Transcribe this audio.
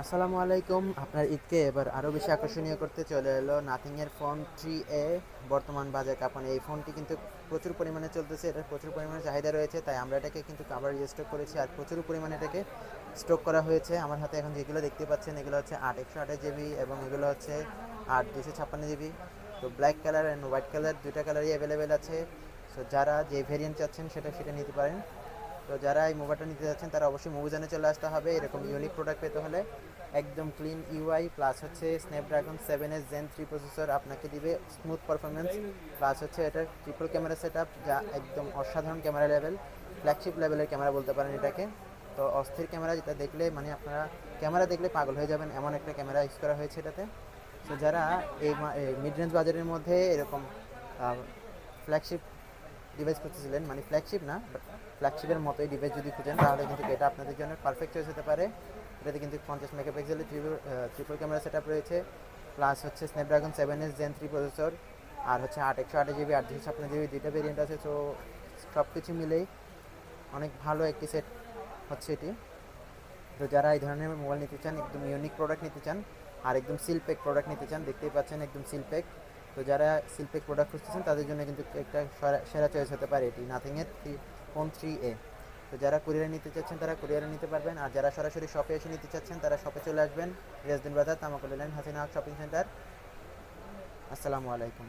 আসসালামু আলাইকুম। আপনার ঈদকে এবার আরও বেশি আকর্ষণীয় করতে চলে এলো নাথিংয়ের ফোন 3A। বর্তমান বাজার কাঁপানো এই ফোনটি কিন্তু প্রচুর পরিমাণে চলতেছে, এটার প্রচুর পরিমাণে চাহিদা রয়েছে, তাই আমরা এটাকে কিন্তু আবার রিস্টক করেছি আর প্রচুর পরিমাণে এটাকে স্টক করা হয়েছে। আমার হাতে এখন যেগুলো দেখতে পাচ্ছেন এগুলো হচ্ছে 8 128 জিবি এবং এগুলো হচ্ছে 8 256 জিবি। তো black colour and white colour দুইটা কালারই অ্যাভেলেবেল আছে। সো যারা যে ভেরিয়েন্ট চাচ্ছেন সেটা নিতে পারেন। তো যারা এই মোবাইলটা নিতে যাচ্ছেন তারা অবশ্যই মুভিজনে চলে আসতে হবে এরকম ইউনিক প্রোডাক্ট পেতে হলে। একদম ক্লিন ইউআই প্লাস হচ্ছে স্ন্যাপড্রাগন 7s Gen 3 প্রসেসর আপনাকে দিবে স্মুথ পারফরমেন্স, প্লাস হচ্ছে এটা ট্রিপল ক্যামেরা সেট আপ যা একদম অসাধারণ ক্যামেরা লেভেল, ফ্ল্যাগশিপ লেভেলের ক্যামেরা বলতে পারেন এটাকে। তো অস্থির ক্যামেরা, যেটা দেখলে মানে আপনারা ক্যামেরা দেখলে পাগল হয়ে যাবেন, এমন একটা ক্যামেরা ইউজ করা হয়েছে এটাতে। তো যারা এই মিড রেঞ্জ বাজারের মধ্যে এরকম ফ্ল্যাগশিপ ডিভাইস খুঁজতেছিলেন, মানে ফ্ল্যাগশিপ না বাট ফ্ল্যাগশিপের মতোই ডিভাইস যদি খুঁজেন তাহলে কিন্তু এটা আপনাদের জন্য পারফেক্ট চয়েস হতে পারে। এটাতে কিন্তু 50 মেগাপিক্সেলের ট্রিপল ক্যামেরা সেট আপ রয়েছে, প্লাস হচ্ছে স্ন্যাপড্রাগন 7s Gen 3 প্রসেসর, আর হচ্ছে 8 128 জিবি 8 256 জিবি দুইটা ভেরিয়েন্ট আছে। তো সব কিছু মিলেই অনেক ভালো একটি সেট হচ্ছে এটি। তো যারা এই ধরনের মোবাইল নিতে চান, একদম ইউনিক প্রোডাক্ট নিতে চান আর একদম সিলপ্যাক প্রোডাক্ট নিতে চান, দেখতেই পাচ্ছেন একদম সিলপ্যাক। তো যারা সিলপ্যাক প্রোডাক্ট খুঁজতেছেন তাদের জন্য কিন্তু একটা সেরা চয়েস হতে পারে এটি নাথিংয়ের ফোন 3A। তো যারা কুরিয়ারে নিতে চাচ্ছেন তারা কুরিয়ারে নিতে পারবেন, আর যারা সরাসরি শপে এসে নিতে চাচ্ছেন তারা শপে চলে আসবেন। রেজদিন বাজার, তামাকুল লাইন, হাসিনা শপিং সেন্টার। আসসালামু আলাইকুম।